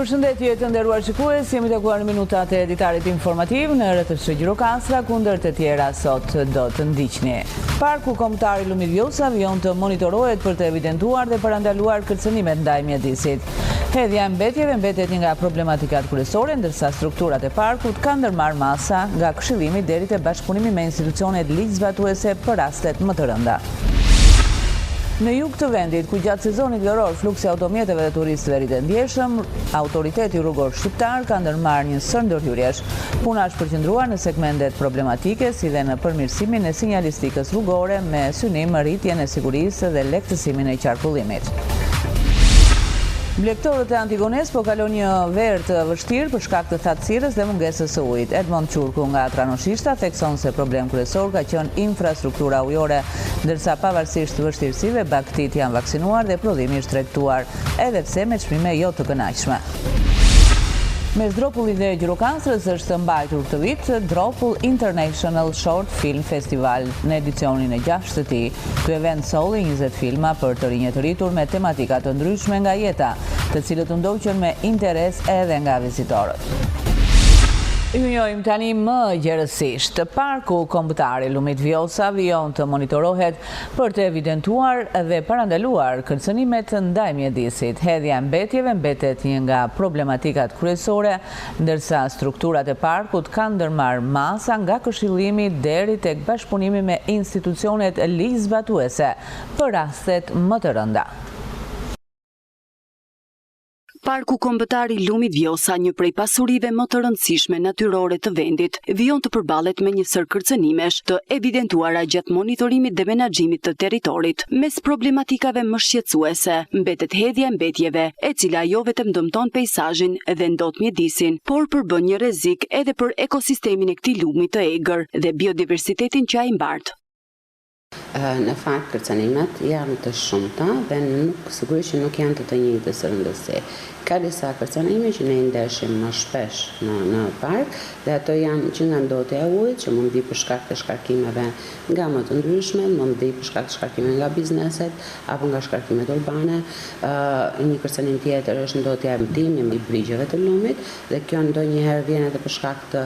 Përshëndetje të nderuar shikues, jemi takuar në minutat e editarit informativ në RTS Gjirokastra, kundër të tjera sot do të ndiqni. Parku Kombëtar i Lumit Vjosa vijon të monitorohet për të evidentuar dhe parandaluar kërcënimet ndaj mjedisit. Hedhja e mbetjeve mbetet një nga problematikat kryesore, ndërsa strukturat e parkut kanë ndërmarrë masa nga këshillimi deri te bashkëpunimi me institucionet ligjzbatuese për rastet më të rënda. Në jug të vendit, ku gjatë sezonit veror fluksi automjeteve dhe turistëve rritet ndjeshëm, autoriteti rrugor shqiptar ka ndërmarrë një sër ndërhyrjesh. Puna është përqendruar në segmentet problematike, si dhe në përmirësimin e sinjalistikës rrugore me synim rritjen e sigurisë dhe lehtësimin e qarkullimit. Mblektorët e Antigones po kalon një verë të vështirë për shkak të thatësirës dhe mungesës së ujit. Edmond Qurku nga Tranoshishta thekson se problem kryesor ka qenë infrastruktura ujore, ndërsa pavarësisht vështirësive baktit janë vaksinuar dhe prodhimi është trajtuar, edhe pse me çmime jo të kënaqshme. Mes Dropullit dhe Gjirokastrës është mbajtur këtë vit Dropull International Short Film Festival në edicionin e 6 të tij. Ky event solli 20 filma për të rinj të rritur me tematika të ndryshme nga jeta, të cilët u ndoqën me interes edhe nga vizitorët. Ju njohim tani më gjerësisht. Parku Kombëtar i Lumit Vjosa vijon të monitorohet për të evidentuar dhe parandaluar kërcënimet ndaj mjedisit. Hedhja e mbetjeve mbetet një nga problematikat kryesore, ndërsa strukturat e parkut kanë ndërmarrë masa nga këshillimi deri tek bashkëpunimi me institucionet ligjzbatuese për rastet më të rënda. Parku Kombëtar i Lumit Vjosa, një prej pasurive më të rëndësishme natyrore të vendit, vijon të përballet me një sër kërcënimesh të evidentuara gjatë monitorimit dhe menaxhimit të territorit. Mes problematikave më shqetësuese mbetet hedhja e mbetjeve, e cila jo vetëm dëmton peizazhin dhe ndot mjedisin, por përbën një rrezik edhe për ekosistemin e këtij lumi të egër dhe biodiversitetin që ai mbart. Në fakt, kërcënimet janë të shumta dhe sigurisht që nuk janë të njëjtës rëndësi. Ka disa kërcënime që ne i ndeshim më shpesh në park, dhe ato janë që nga ndotja e ujit, që mund vi për shkak të shkarkimeve nga më të ndryshme, mund vi për shkak të shkarkimeve nga bizneset apo nga shkarkimet urbane. Një kërcënim tjetër është ndotja e mtimit i brigjeve të lumit, dhe kjo ndonjëherë vjen edhe për shkak të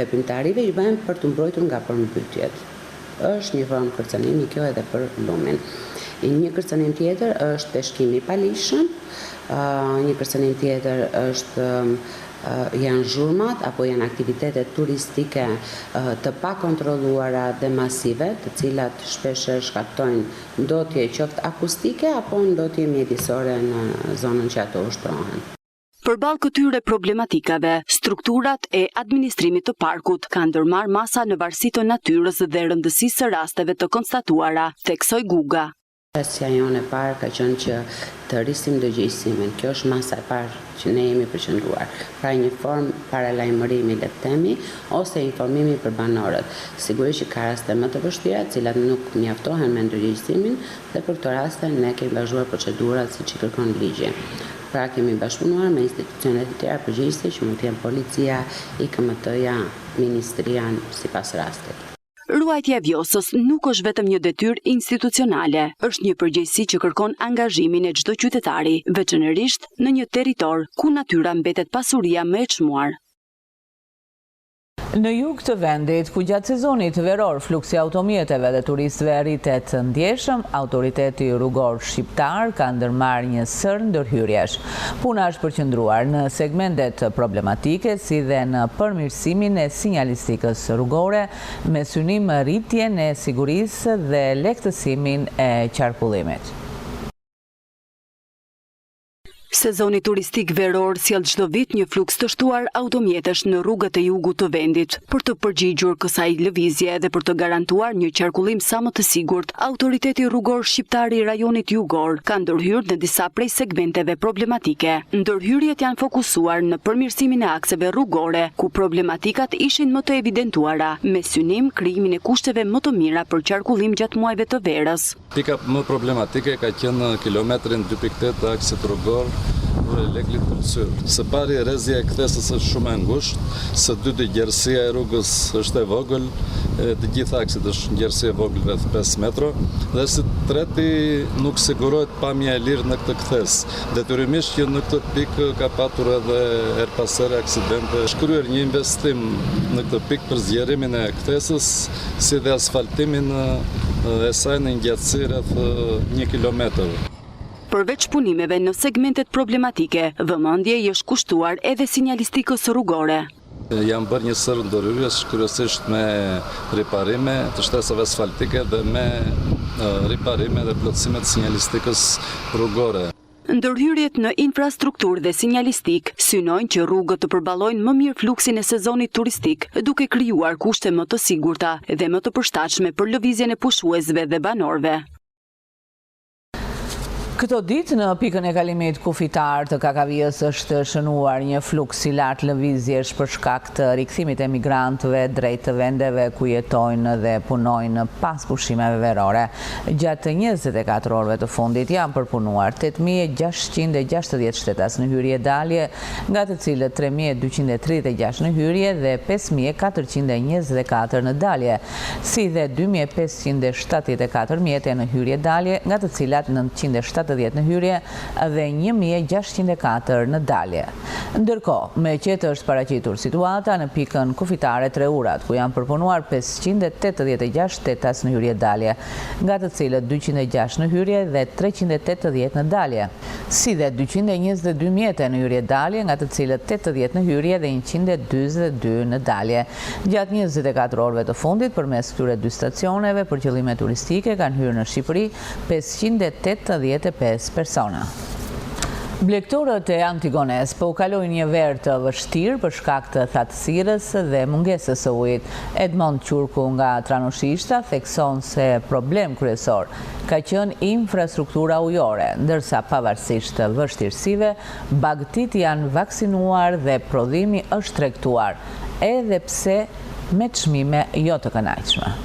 veprimtarive që bëhen për të mbrojtur nga përmbytjet. Është një formë kërcënimi kjo edhe për lumin. Një kërcënim tjetër është peshkimi i palishëm, një kërcënim tjetër është janë zhurmat apo janë aktivitetet turistike të pakontrolluara dhe masive, të cilat shpesh shkaktojnë ndotje qoftë akustike apo ndotje mjedisore në zonën që ato ushtrohen. Përballë këtyre problematikave, strukturat e administrimit të parkut kanë ndërmarrë masa në varësi të natyrës dhe rëndësisë së rasteve të konstatuara, theksoi Guga. Rasja jonë e parë ka qenë që të rrisim dëgjësimin. Kjo është masa e parë që ne jemi përqendruar. Pra një formë paralajmërimi, le të themi, ose informimi për banorët. Sigurisht që ka raste më të vështira, të cilat nuk mjaftohen me ndërgjegjësimin, dhe për këto raste ne kemi vazhduar procedurat siç i kërkon ligji. Pra kemi bashkëpunuar me institucionet të tjera përgjegjëse që mund të jenë policia, IKMT-ja, ministria sipas rastit. Ruajtja e Vjosës nuk është vetëm një detyrë institucionale, është një përgjegjësi që kërkon angazhimin e çdo qytetari, veçanërisht në një territor ku natyra mbetet pasuria më e çmuar. Në jug të vendit, ku gjatë sezonit veror fluksi automjeteve dhe turistëve rritet ndjeshëm, autoriteti rrugor shqiptar ka ndërmarrë një sër ndërhyrjesh. Puna është përqendruar në segmentet problematike, si dhe në përmirësimin e sinjalistikës rrugore, me synim rritjen e sigurisë dhe lehtësimin e qarkullimit. Sezoni turistik veror sjell çdo vit një fluks të shtuar automjetesh në rrugët e jugut të vendit. Për të përgjigjur kësaj lëvizje dhe për të garantuar një qarkullim sa më të sigurt, autoriteti rrugor shqiptar i rajonit jugor ka ndërhyrë në disa prej segmenteve problematike. Ndërhyrjet janë fokusuar në përmirësimin e akseve rrugore, ku problematikat ishin më të evidentuara, me synim krijimin e kushteve më të mira për qarkullim gjatë muajve të verës. Pika më problematike ka qenë kilometrin 2.8 të aksit rrugor leklit pëlqyer. Së pari rrezja e kthesës është shumë e ngushtë, së dyti gjerësia e rrugës është e vogël, të gjitha aksit është gjerësi e vogël rreth 5 metra, dhe së treti nuk sigurohet pamja e lirë në këtë kthes. Detyrimisht që në këtë pikë ka patur edhe her pas here aksidente. Shkryer një investim në këtë pikë për zgjerimin e kthesës, si dhe asfaltimin e saj në ngjatësi rreth 1 kilometër. Përveç punimeve në segmentet problematike, vëmendje i është kushtuar edhe sinjalistikës rrugore. Jam bërë një sër ndërhyrjes kryesisht me riparime të shtesave asfaltike dhe me riparime dhe plotësime të sinjalistikës rrugore. Ndërhyrjet në infrastrukturë dhe sinjalistik synojnë që rrugët të përballojnë më mirë fluksin e sezonit turistik, duke krijuar kushte më të sigurta dhe më të përshtatshme për lëvizjen e pushuesve dhe banorëve. Këto ditë në pikën e kalimit kufitar të Kakavijës është shënuar një fluks i lartë lëvizjesh për shkak të rikthimit e migrantëve drejt të vendeve ku jetojnë dhe punojnë pas pushimeve verore. Gjatë 24 orëve të fundit janë përpunuar 8.660 shtetas në hyrje dalje, nga të cilët 3.236 në hyrje dhe 5.424 në dalje, si dhe 2.574 mjete në hyrje dalje, nga të cilat 970 në hyrje dhe 1.604 në dalje. Ndërkohë, me qetë është paraqitur situata në pikën kufitare Treurat, ku janë përpunuar 586 shtetas në hyrje dalje, nga të cilët 206 në hyrje dhe 380 në dalje, si dhe 222 mjete në hyrje dalje, nga të cilët 80 në hyrje dhe 142 në dalje. Gjatë 24 orëve të fundit, përmes këtyre dy stacioneve për qëllime turistike kanë hyrë në Shqipëri 585 persona. Blegtorët e Antigones po u kalojnë një verë të vështirë për shkak të thatësirës dhe mungesës së ujit. Edmond Qurku nga Tranoshishta thekson se problem kryesor ka qenë infrastruktura ujore, ndërsa pavarësisht të vështirësive, bagëtit janë vaksinuar dhe prodhimi është tregtuar, edhe pse me çmime jo të kënaqshme.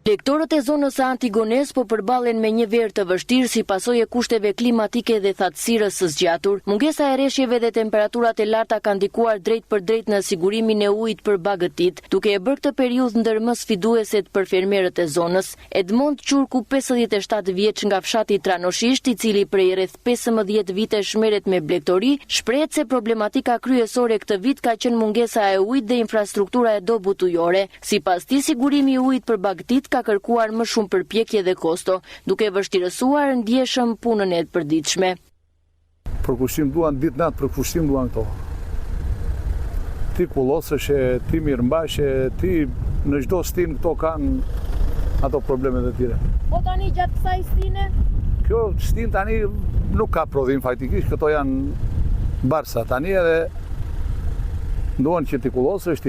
Blegtorët e zonës së Antigones po përballen me një verë të vështirë si pasojë e kushteve klimatike dhe thatësirës së zgjatur. Mungesa e rreshjeve dhe temperaturat e larta kanë ndikuar drejt për drejt në sigurimin e ujit për bagëtit, duke e bërë këtë periudhë ndër më sfidueset për fermerët e zonës. Edmond Qurku, 57 vjeç nga fshati Tranoshisht, i cili prej rreth 15 vitesh merret me blegtori, shprehet se problematika kryesore këtë vit ka qenë mungesa e ujit dhe infrastruktura e dobut ujore. Sipas tij, sigurimi i ujit për bagëtit ka kërkuar më shumë përpjekje dhe kosto, duke vështirësuar ndjeshëm punën e përditshme. Përkushtim duan ditë natë, përkushtim duan këto. Ti kullosësh, ti mirëmbash, ti në çdo stinë këto kanë ato problemet e tyre. Po tani gjatë kësaj stine? Kjo stinë tani nuk ka prodhim faktikisht, këto janë barsa tani edhe duan që ti kullosësh,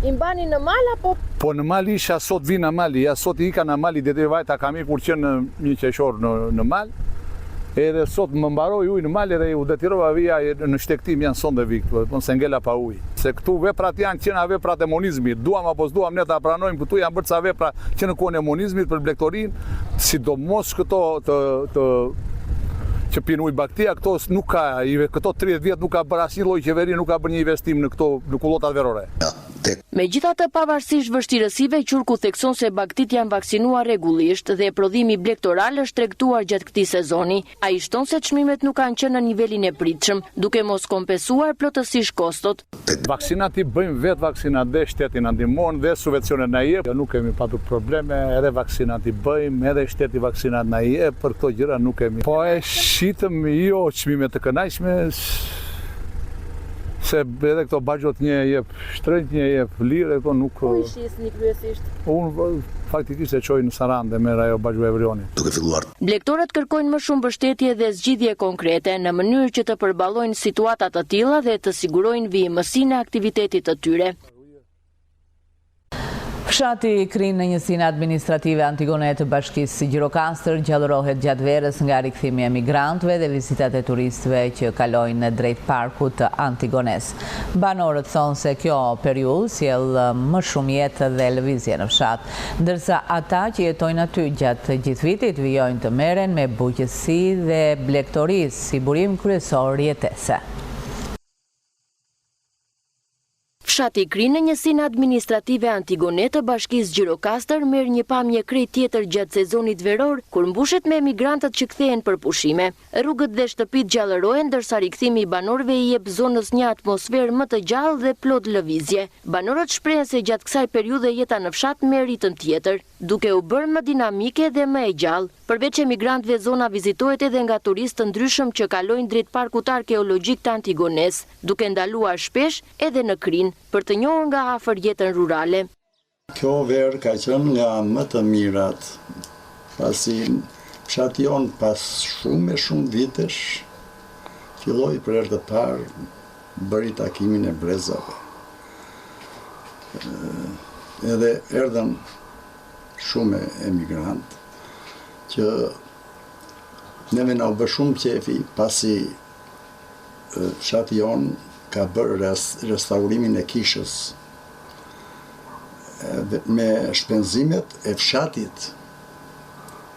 I mbani në mal apo? Po në mal isha, sot vi në mal, ja sot i ka në mal, i dete vajta kam i kur qenë një qeshor në mal, edhe sot më mbaroj uj në mal edhe u detirova vija në shtektim janë sonde viktë, po se ngella pa uj. Se këtu veprat janë qena veprat e monizmit, duam apo s'duam ne ta pranojmë, këtu janë bërë ca vepra që në kohën e monizmit për blegtorin, sidomos këto që pinë ujë baktia, këto 30 vjet nuk ka bërë asnjë lloj qeveri, nuk ka bërë një investim në këto në kullotat verore. Megjithatë, pavarësisht vështirësive, Qurku thekson se bagëtit janë vaksinuar rregullisht dhe prodhimi blegtoral është tregtuar gjatë këtij sezoni. Ai shton se çmimet nuk kanë qenë në nivelin e pritshëm, duke mos kompensuar plotësisht kostot. Vaksinat i bëjmë vetë vaksinat dhe shteti na ndihmon dhe subvencionet na jep. Nuk kemi patur probleme, edhe vaksinat i bëjmë, edhe shteti vaksinat na jep, për këto gjëra nuk kemi. Po e shitëm jo çmime të kënaqshme, se edhe këto baxhot një jep shtrenjt, një jep lirë, këto nuk... Ku i shisni kryesisht? Unë faktikisht e qoj në Sarandë me ajo baxhu e Vrionit. Duke filluar. Blegtorët kërkojnë më shumë mbështetje dhe zgjidhje konkrete në mënyrë që të përballojnë situata të tilla dhe të sigurojnë vijimësinë e aktivitetit të tyre. Fshati Krin në njësinë administrative Antigone të Bashkisë Gjirokastër gjallërohet gjatë verës nga rikthimi e migrantëve dhe vizitat e turistëve që kalojnë në drejt parkut të Antigones. Banorët thonë se kjo periudhë sjell më shumë jetë dhe lëvizje në fshat, ndërsa ata që jetojnë aty gjatë gjithë vitit vijojnë të merren me bujqësi dhe blegtorisë si burim kryesor jetese. Fshati Krin në njësinë administrative Antigone të Bashkisë Gjirokastër merr një pamje krejt tjetër gjatë sezonit veror, kur mbushet me emigrantët që kthehen për pushime. Rrugët dhe shtëpitë gjallërohen, ndërsa rikthimi i banorëve i jep zonës një atmosferë më të gjallë dhe plot lëvizje. Banorët shprehen se gjatë kësaj periudhe jeta në fshat merr ritëm tjetër, duke u bërë më dinamike dhe më e gjallë. Përveç emigrantëve, zona vizitohet edhe nga turistë të ndryshëm që kalojnë drejt parkut arkeologjik të Antigones, duke ndaluar shpesh edhe në Krin për të njohur nga afër jetën rurale. Kjo verë ka qenë nga më të mirat, pasi fshati jon pas shumë vitesh filloi për herë të parë bëri takimin e brezave. Edhe erdhën shumë emigrantë që neve na u bë shumë qefi, pasi fshati jon ka bërë restaurimin e kishës me shpenzimet e fshatit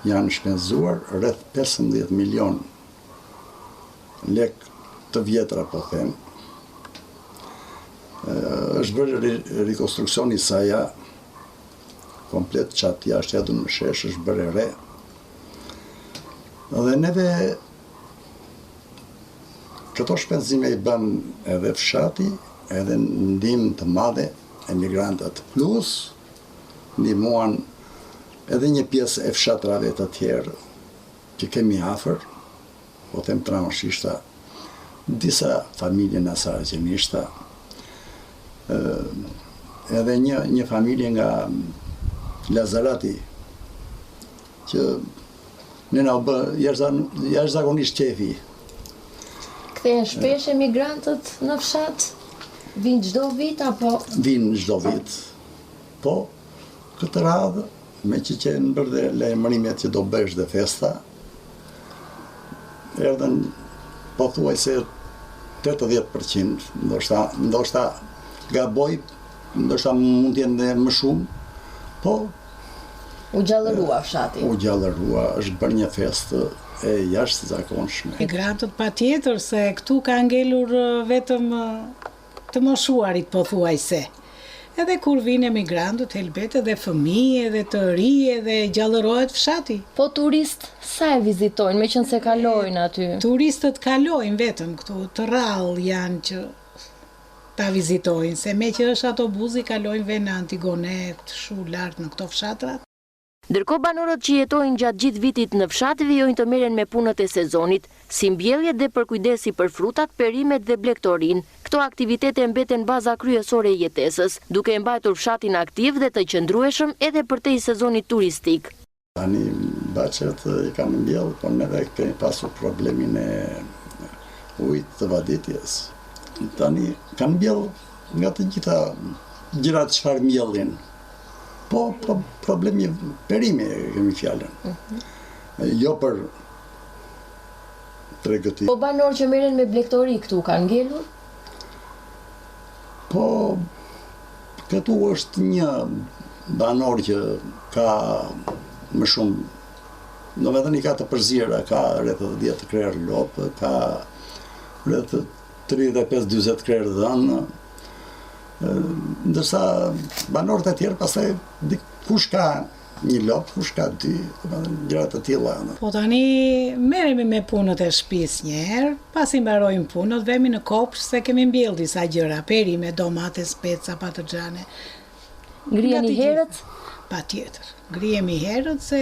janë shpenzuar rreth 15 milion lek të vjetra, po them. Është bërë rekonstruksioni i saja komplet, qatë jashtë jadun më shesh, është bërë re. Dhe neve këto shpenzime i bën edhe fshati, edhe ndihmë të madhe emigrantët, plus ndihmuan edhe një pjesë e fshatrave të tjerë që kemi afër, po them transhishta, disa familje në Saraqenishta, edhe një familje nga Lazarati, që ne na u bë jashtëzakonisht qefi. Kthehen shpesh emigrantët në fshat? Vinë çdo vit apo? Vinë çdo vit. Po, këtë radhë, me që në bërë lajmërimet që do bësh dhe festa, erdhen pothuajse 80%, ndoshta gaboj, ndoshta mund të jenë më shumë, po u gjallërua fshati. U gjallërua, është bërë një festë e jashtëzakonshme. Migrantët patjetër se këtu ka ngelur vetëm të moshuarit pothuajse. Edhe kur vinë emigrantët, helbet edhe fëmijë, edhe të ri, edhe gjallërohet fshati. Po turist sa e vizitojnë, me qenë se kalojnë aty? Turistët kalojnë vetëm këtu, të rrallë janë që ta vizitojnë, se me që është autobusi kalojnë ve në Antigone, shu lartë në këto fshatrat. Ndërkohë banorët që jetojnë gjatë gjithë vitit në fshat vijojnë të merren me punët e sezonit, si mbjelljet dhe përkujdesi për frutat, perimet dhe blegtorin. Këto aktivitete mbeten baza kryesore e jetesës, duke mbajtur fshatin aktiv dhe të qëndrueshëm edhe përtej sezonit turistik. Tani baqet i kanë mbjell, por neve kemi pasur problemin e ujit të vaditjes. Tani kanë mbjell nga të gjitha gjërat çfarë mbjellin. Po, problemi perimi kemi fjallën. Jo për tregëti. Po banor që merren me blegtori këtu kanë ngelur? Po, këtu është një banor që ka më shumë, do me dhe një ka të përzira, ka rreth 10 krerë lopë, ka rreth 35-40 krerë dhënë, ndërsa banorët e tjerë pastaj kush ka një lopë, kush ka 2, gjërat të tilla. Po tani merremi me punët e shtëpisë një herë, pasi mbarojmë punët, vemi në kopsh se kemi mbjell disa gjëra, perime, domate, speca, patlıxhane. Ngrijeni herët? Patjetër. Ngrijemi herët se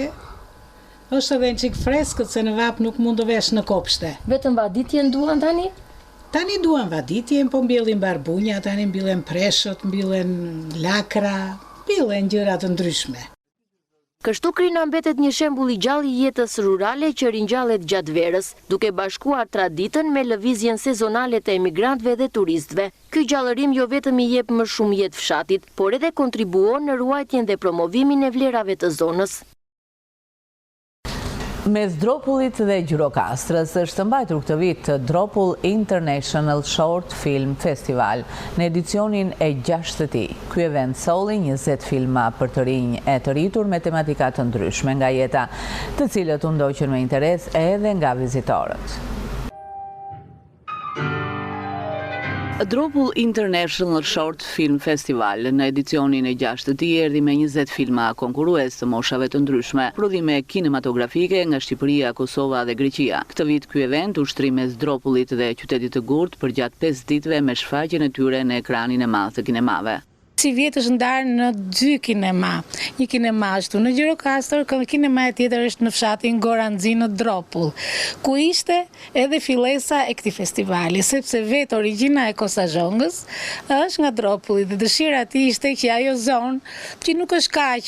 është edhe një çik freskët se në vap nuk mund të vesh në kopshte. Vetëm vaditjen duan tani? Tani duan vaditjen, po mbjellin barbunja, tani mbjellen preshët, mbjellen lakra, mbjellen gjëra të ndryshme. Kështu Krina mbetet një shembull i gjallë i jetës rurale që ringjallet gjatë verës, duke bashkuar traditën me lëvizjen sezonale të emigrantëve dhe turistëve. Ky ky gjallërim jo vetëm i jep më shumë jetë fshatit, por edhe kontribuon në ruajtjen dhe promovimin e vlerave të zonës. Mes Dropullit dhe Gjirokastrës është mbajtur këtë vit Dropull International Short Film Festival në edicionin e 6 të tij. Ky event solli 20 filma për të rinj e të rritur me tematika të ndryshme nga jeta, të cilët u ndoqën me interes edhe nga vizitorët. Dropull International Short Film Festival në edicionin e 6 të tij erdhi me 20 filma konkurrues të moshave të ndryshme, prodhime kinematografike nga Shqipëria, Kosova dhe Greqia. Këtë vit ky event ushtri mes Dropullit dhe qytetit të Gurt përgjatë 5 ditëve me shfaqjen e tyre në ekranin e madh të kinemave. Si vjetë është ndarë në 2 kinema. Një kinema ashtu në Gjirokastër, kinema e tjetër është në fshatin Goranxhi në Dropull, ku ishte edhe fillesa e këtij festivali, sepse vetë origjina e Kosazhongës është nga Dropulli dhe dëshira e tij ishte që ajo zonë që nuk është kaq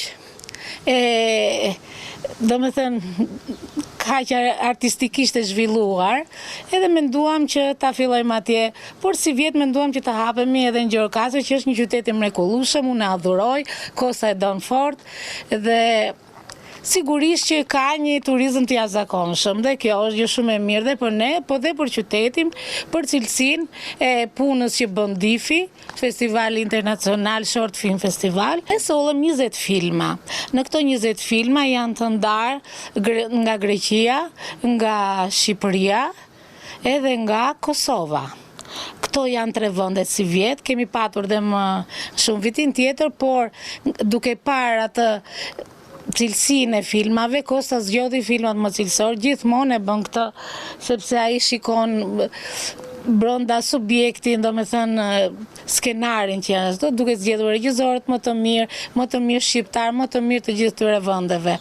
kaq artistikisht e zhvilluar, edhe menduam që ta fillojmë atje, por si vjetë menduam që ta hapemi edhe në Gjirokastër, që është një qytet i mrekullueshëm, unë e adhuroj, kosta e don fort dhe sigurisht që ka një turizëm të jashtëzakonshëm dhe kjo është gjë shumë e mirë dhe për ne, po dhe për qytetin, për cilësinë e punës që bën DIFI, Festivali Internacional Short Film Festival. E sollëm 20 filma. Në këto 20 filma janë të ndarë nga Greqia, nga Shqipëria, edhe nga Kosova. Këto janë 3 vendet si vjetë, kemi patur dhe më shumë vitin tjetër, por duke parë atë cilësinë e filmave, Kosta zgjodhi filmat më cilësor, gjithmonë e bën këtë, sepse ai shikon brenda subjektin, domethënë skenarin që janë ashtu, duke zgjedhur regjisorët më të mirë shqiptar, më të mirë të gjithë këtyre vendeve.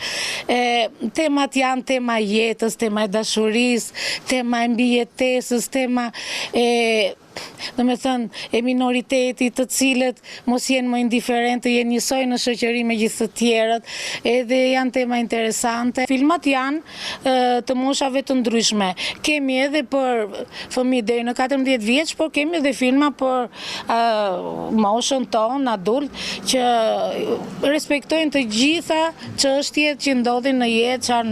Temat janë tema jetës, tema e dashurisë, tema e mbijetesës, tema e minoritetit, të cilët mos jenë më indiferentë, jenë njësoj në shoqëri me gjithë të tjerët, edhe janë tema interesante. Filmat janë të moshave të ndryshme. Kemi edhe për fëmijë deri në 14 vjeç, por kemi edhe filma për moshën tonë, adult, që respektojnë të gjitha çështjet që ndodhin në jetë, çfarë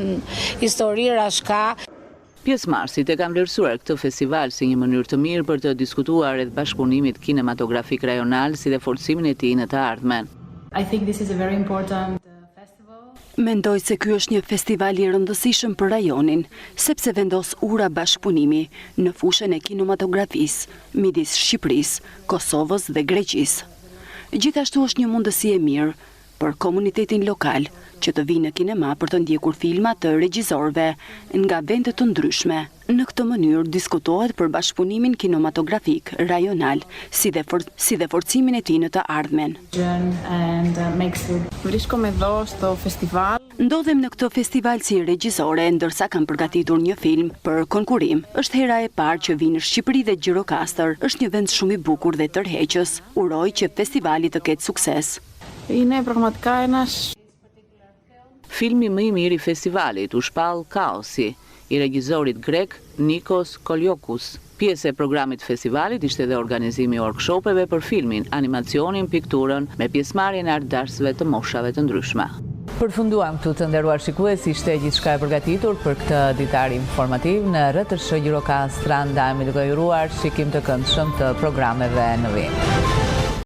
histori rashka. Pjesëmarrësit e kanë vlerësuar këtë festival si një mënyrë të mirë për të diskutuar rreth bashkëpunimit kinematografik rajonal si dhe forcimin e tij në të ardhmen. Mendoj se ky është një festival i rëndësishëm për rajonin, sepse vendos ura bashkëpunimi në fushën e kinematografisë midis Shqipërisë, Kosovës dhe Greqisë. Gjithashtu është një mundësi e mirë për komunitetin lokal që të vinë në kinema për të ndjekur filma të regjisorëve nga vende të ndryshme. Në këtë mënyrë diskutohet për bashkëpunimin kinematografik rajonal si dhe forcimin e tij në të ardhmen. Ndodhem në këtë festival si regjisore, ndërsa kam përgatitur një film për konkurim. Është hera e parë që vi në Shqipëri dhe Gjirokastër. Është një vend shumë i bukur dhe tërheqës. Uroj që festivali të ketë sukses. Filmi më i mirë i festivalit u shpall Kaosi, i regjisorit grek Nikos Koliokous. Pjesë e programit festivalit ishte edhe organizimi i workshopeve për filmin, animacionin, pikturën, me pjesëmarrjen e artdashësve të moshave të ndryshme. Përfunduam këtu të nderuar shikues, ishte gjithçka e përgatitur për këtë ditar informativ në RTS Gjirokastra. Ndajemi duke ju uruar shikim të këndshëm të programeve në vim.